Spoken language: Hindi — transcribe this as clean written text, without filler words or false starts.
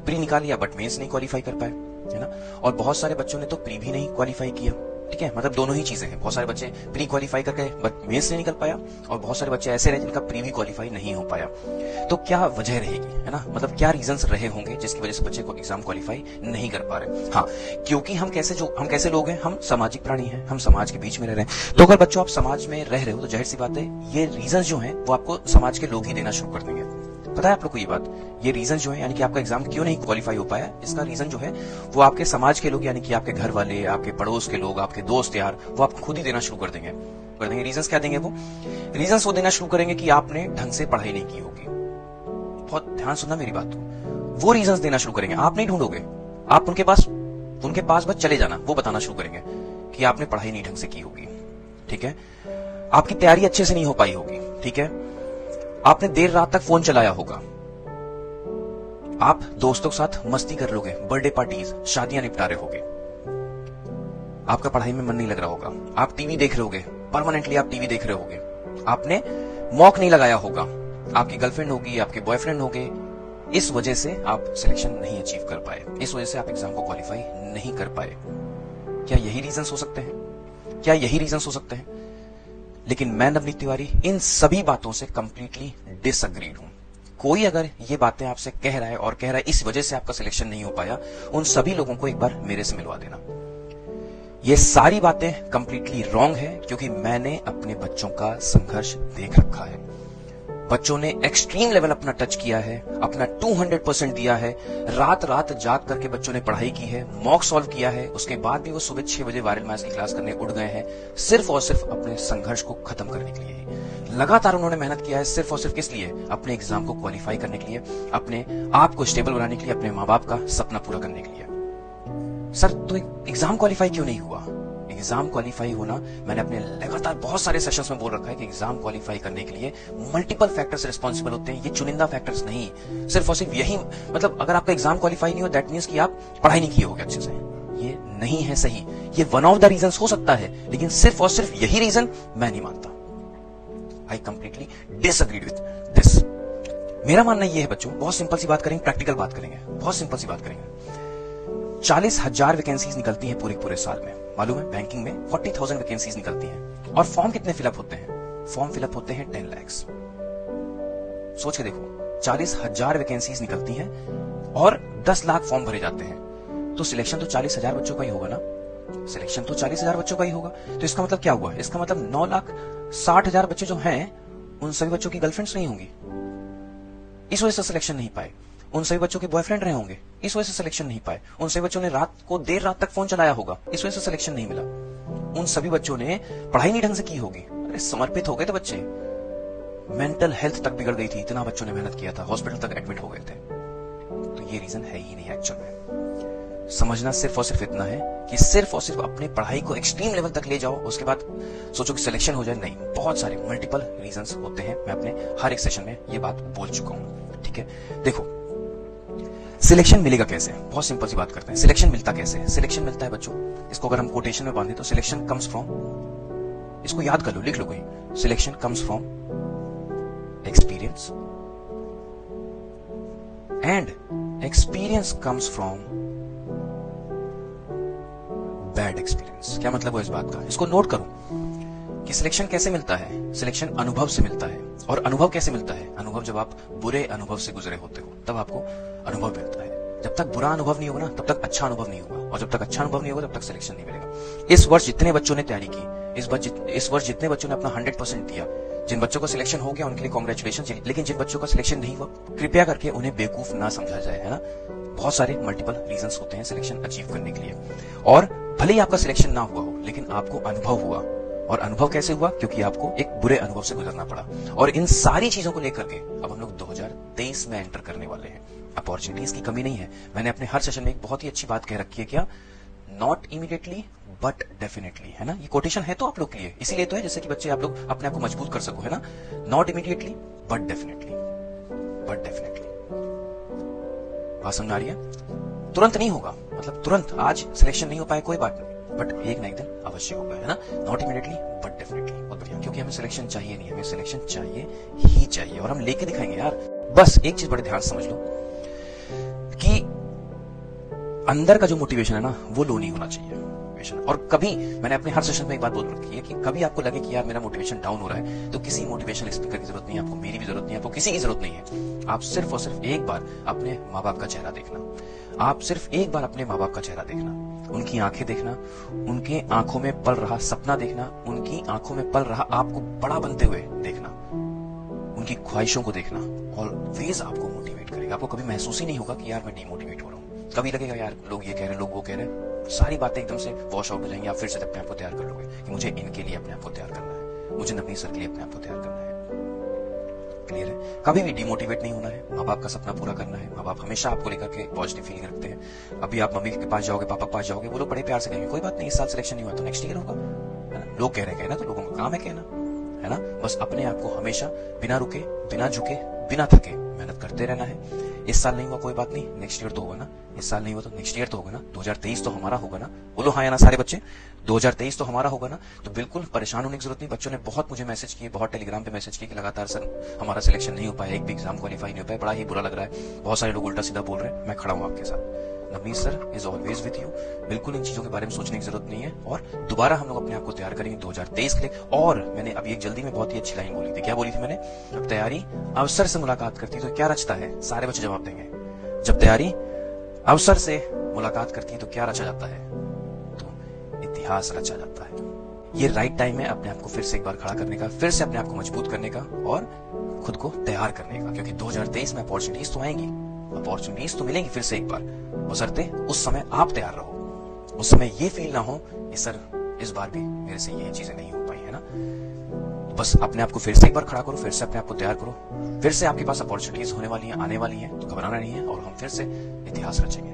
प्री निकाल लिया बट मेंस नहीं क्वालिफाई कर पाए, है ना। और बहुत सारे बच्चों ने तो प्री भी नहीं क्वालिफाई किया, ठीक है, मतलब दोनों ही चीजें हैं। बहुत सारे बच्चे प्री क्वालिफाई कर गए बट मेंस नहीं निकल पाया, और बहुत सारे बच्चे ऐसे रहे जिनका प्री भी क्वालिफाई नहीं हो पाया। तो क्या वजह रहेगी, है ना, मतलब क्या रीजंस रहे होंगे जिसकी वजह से बच्चे को एग्जाम क्वालिफाई नहीं कर पा रहे। हाँ, क्योंकि हम कैसे लोग हैं, हम सामाजिक प्राणी हैं, हम समाज के बीच में रह रहे हैं। तो अगर बच्चों आप समाज में रह रहे हो तो जाहिर सी बात है ये रीजंस जो हैं वो आपको समाज के लोग ही देना शुरू कर देंगे। पता है आप लोग को ये बात, ये रीजन जो है यानी कि आपका एग्जाम क्यों नहीं क्वालिफाई हो पाया, इसका रीजन जो है वो आपके समाज के लोग यानी कि आपके घर वाले, आपके पड़ोस के लोग, आपके दोस्त यार, वो आपको खुद ही देना शुरू कर देंगे। रीजंस क्या देंगे वो? रीजंस वो देना शुरू करेंगे कि आपने ढंग से पढ़ाई नहीं की होगी। बहुत ध्यान सुनना मेरी बात को, वो रीजंस देना शुरू करेंगे, आप नहीं ढूंढोगे, आप उनके पास बस चले जाना, वो बताना शुरू करेंगे कि आपने पढ़ाई नहीं ढंग से की होगी, ठीक है, आपकी तैयारी अच्छे से नहीं हो पाई होगी, ठीक है, आपने देर रात तक फोन चलाया होगा, आप दोस्तों के साथ मस्ती कर लोगे, बर्थडे पार्टीज, शादियां निपटा रहे होगे, आपका पढ़ाई में मन नहीं लग रहा होगा, आप टीवी देख रहे होगे, परमानेंटली आप टीवी देख रहे होगे, आपने मॉक नहीं लगाया होगा, आपकी गर्लफ्रेंड होगी, आपके बॉयफ्रेंड होंगे, इस वजह से आप सिलेक्शन नहीं अचीव कर पाए, इस वजह से आप एग्जाम को क्वालिफाई नहीं कर पाए। क्या यही रीजंस हो सकते हैं? क्या यही रीजंस हो सकते हैं? लेकिन मैं नवनीत तिवारी इन सभी बातों से कंप्लीटली डिसएग्रीड हूं। कोई अगर ये बातें आपसे कह रहा है और कह रहा है इस वजह से आपका सिलेक्शन नहीं हो पाया, उन सभी लोगों को एक बार मेरे से मिलवा देना। ये सारी बातें कंप्लीटली रॉन्ग है, क्योंकि मैंने अपने बच्चों का संघर्ष देख रखा है। बच्चों ने एक्सट्रीम लेवल अपना टच किया है, अपना 200% दिया है, रात रात जाग करके बच्चों ने पढ़ाई की है, मॉक सॉल्व किया है, उसके बाद भी वो सुबह 6 बजे वायरल मैथ्स की क्लास करने उड़ गए हैं, सिर्फ और सिर्फ अपने संघर्ष को खत्म करने के लिए ही। लगातार उन्होंने मेहनत किया है, सिर्फ और सिर्फ किस लिए? अपने एग्जाम को क्वालिफाई करने के लिए, अपने आप को स्टेबल बनाने के लिए, अपने माँ बाप का सपना पूरा करने के लिए। सर तो एग्जाम क्वालिफाई क्यों नहीं हुआ? एग्जाम क्वालिफाई होना, मैंने अपने लगातार बहुत सारे सेशंस में बोल रखा है कि एग्जाम क्वालिफाई करने के लिए मल्टीपल फैक्टर्स रिस्पॉन्सिबल होते हैं, ये चुनिंदा फैक्टर्स नहीं। सिर्फ और सिर्फ यही, मतलब अगर आपका एग्जाम क्वालिफाई नहीं हो दैट मींस कि आप पढ़ाई नहीं किए होगे अच्छे से, ये नहीं है सही। ये वन ऑफ द रीजंस हो सकता है, लेकिन सिर्फ और सिर्फ यही रीजन मैं नहीं मानता। I completely disagree with this. मेरा मानना यह है बच्चों, बहुत सिंपल सी बात करेंगे, प्रैक्टिकल बात करेंगे, बहुत सिंपल सी बात करेंगे। 40,000 वैकेंसीज निकलती हैं पूरे साल में, मालूम है? बैंकिंग में 40,000 वैकेंसीज निकलती हैं, और फॉर्म कितने फिलअप होते हैं? फॉर्म फिलअप होते हैं 10 लाख। सोच के देखो, 40,000 वैकेंसीज निकलती हैं और 10 लाख फॉर्म भरे जाते हैं, तो सिलेक्शन तो 40,000 बच्चों का ही होगा ना। सिलेक्शन तो 40,000 बच्चों का ही होगा। तो इसका मतलब क्या हुआ? इसका मतलब 9,60,000 बच्चे जो हैं, उन सभी बच्चों की गर्लफ्रेंड्स नहीं होंगी, इस वजह से सिलेक्शन नहीं पाए। उन सभी बच्चों के बॉयफ्रेंड रहे होंगे, इस वजह से सिलेक्शन नहीं पाए। उन सभी बच्चों ने देर रात तक फोन चलाया होगा, इस वजह से सिलेक्शन नहीं मिला। उन सभी बच्चों ने पढ़ाई नहीं ढंग से की होगी, अरे समर्पित हो गए थे बच्चे, मेंटल हेल्थ तक बिगड़ गई थी, इतना बच्चों ने मेहनत किया था, हॉस्पिटल तक एडमिट हो गए थे। तो ये रीजन है ही नहीं एक्चुअल में। समझना सिर्फ और सिर्फ इतना है कि सिर्फ और सिर्फ अपने पढ़ाई को एक्सट्रीम लेवल तक ले जाओ, उसके बाद सोचो कि सिलेक्शन हो जाए, नहीं। बहुत सारे मल्टीपल रीजंस होते हैं, मैं अपने हर एक सेशन में ये बात बोल चुका हूं, ठीक है। देखो, सिलेक्शन मिलेगा कैसे? बहुत सिंपल सी बात करते हैं। सिलेक्शन मिलता कैसे? सिलेक्शन मिलता है बच्चों, इसको अगर हम कोटेशन में बांधे तो सिलेक्शन कम्स फ्रॉम, इसको याद कर लो, लिख लो कहीं, selection comes from experience and experience comes from bad experience. क्या मतलब है इस बात का? इसको नोट करो कि सिलेक्शन कैसे मिलता है। सिलेक्शन अनुभव से मिलता है, और अनुभव कैसे मिलता है? अनुभव जब आप बुरे अनुभव से गुजरे होते हो तब आपको अनुभव मिलता है। जब तक बुरा अनुभव नहीं होगा ना, तब तक अच्छा अनुभव नहीं होगा, और जब तक अच्छा अनुभव नहीं होगा तब तक सिलेक्शन नहीं मिलेगा। इस वर्ष जितने बच्चों ने तैयारी की, इस वर्ष जितने बच्चों ने अपना 100% दिया, जिन बच्चों का सिलेक्शन हो गया उनके लिए कांग्रेचुलेशन, लेकिन जिन बच्चों का सिलेक्शन नहीं हुआ, कृपया करके उन्हें बेवकूफ ना समझा जाए, है ना। बहुत सारे मल्टीपल रीजंस होते हैं सिलेक्शन अचीव करने के लिए, और भले ही आपका सिलेक्शन ना हुआ हो, लेकिन आपको अनुभव हुआ। और अनुभव कैसे हुआ? क्योंकि आपको एक बुरे अनुभव से गुजरना पड़ा। और इन सारी चीजों को लेकर के अब हम लोग 2023 में एंटर करने वाले हैं। अपॉर्चुनिटीज की कमी नहीं है। मैंने अपने हर सेशन में एक बहुत ही अच्छी बात कह रखी है, क्या? नॉट इमीडिएटली बट डेफिनेटली, है ना। ये कोटेशन है तो आप लोग के लिए, इसीलिए तो है जैसे कि बच्चे आप लोग अपने आप को मजबूत कर सको, है ना। Not immediately but definitely, but definitely. बात समझ आ रही है? तुरंत नहीं होगा, मतलब तुरंत आज सिलेक्शन नहीं हो पाए कोई बात नहीं, बट एक ना एक दिन अवश्य होगा, है ना। Not immediately but definitely. बहुत बढ़िया, क्योंकि हमें सिलेक्शन चाहिए नहीं, हमें सिलेक्शन चाहिए ही चाहिए, और हम लेके दिखाएंगे यार। बस एक चीज बड़े ध्यान से समझ लो कि अंदर का जो मोटिवेशन है ना, वो लो नहीं होना चाहिए। और कभी मैंने अपने हर सेशन में एक बात बोल रखी है कि कभी आपको लगे कि यार मेरा मोटिवेशन डाउन हो रहा है, तो किसी मोटिवेशनल स्पीकर की जरूरत नहीं है आपको, मेरी भी जरूरत नहीं है आपको, किसी की जरूरत नहीं है। आप सिर्फ और सिर्फ एक बार अपने माँ बाप का चेहरा देखना, आप सिर्फ एक बार अपने माँ बाप का चेहरा देखना, उनकी आंखें देखना, उनके आंखों में पल रहा सपना देखना, उनकी आंखों में पल रहा आपको बड़ा बनते हुए देखना, उनकी ख्वाहिशों को देखना, ऑलवेज आपको मोटिवेट करेगा। आपको कभी महसूस ही नहीं होगा कि यार मैं डिमोटिवेट हो रहा हूँ। कभी लगेगा यार लोग ये कह रहे हैं, लोग वो कह रहे हैं, सारी बातें एकदम से वॉश आउट हो जाएंगी। आप फिर से अपने आप को तैयार कर लोगे कि मुझे इनके लिए अपने आप को तैयार करना है, मुझे नवनीत सर के लिए अपने आप को तैयार करना है। क्लियर है? कभी भी डिमोटिवेट नहीं होना है, माँ बाप का सपना पूरा करना है। माँ बाप हमेशा आपको लेकर के पॉजिटिव फीलिंग रखते हैं। अभी आप मम्मी के पास जाओगे, पापा के पास जाओगे, वो लोग बड़े प्यार से कहेंगे कोई बात नहीं, इस साल सिलेक्शन नहीं हुआ तो नेक्स्ट ईयर होगा, है ना। लोग कह रहे हैं ना, तो लोगों का काम है कहना, है ना। बस अपने आप को हमेशा बिना रुके, बिना झुके, बिना थके मेहनत करते रहना है। इस साल नहीं हुआ कोई बात नहीं, नेक्स्ट ईयर तो होगा ना। इस साल नहीं हुआ तो नेक्स्ट ईयर तो होगा ना। 2023 तो हमारा होगा ना। बोलो हाँ या ना सारे बच्चे, 2023 तो हमारा होगा ना। तो बिल्कुल परेशान होने की जरूरत नहीं। बच्चों ने बहुत मुझे मैसेज किए, बहुत टेलीग्राम पे मैसेज किए कि लगातार सर हमारा सिलेक्शन नहीं हो पाया, एक भी एग्जाम क्वालिफाई नहीं हो पाया, बड़ा ही बुरा लग रहा है, बहुत सारे लोग उल्टा सीधा बोल रहे हैं। मैं खड़ा हूं आपके साथ, Navneet sir is always with you. बिल्कुल इन चीजों के बारे में सोचने की जरूरत नहीं है। और दोबारा हम लोग अपने आप को तैयार करेंगे 2023 के लिए। और मैंने अभी एक जल्दी में बहुत ही अच्छी लाइन बोली थी। क्या बोली थी मैंने? जब तैयारी अवसर से मुलाकात करती है तो क्या रचता है? सारे बच्चे जवाब देंगे। जब तैयारी अवसर से मुलाकात करती है तो क्या रचा जाता है? तो इतिहास रचा जाता है। ये राइट टाइम है अपने आप को फिर से एक बार खड़ा करने का, फिर से अपने आप को मजबूत करने का और खुद को तैयार करने का। क्योंकि 2023 में अपॉर्चुनिटीज तो आएंगी, अपॉर्चुनिटीज तो मिलेंगी फिर से एक बार, बशर्ते उस समय आप तैयार रहो। उस समय ये फील ना हो कि सर इस बार भी मेरे से ये चीजें नहीं हो पाई, है ना। बस अपने आप को फिर से एक बार खड़ा करो, फिर से अपने आप को तैयार करो, फिर से आपके पास अपॉर्चुनिटीज होने वाली हैं, आने वाली हैं, तो घबराना नहीं है और हम फिर से इतिहास रचेंगे।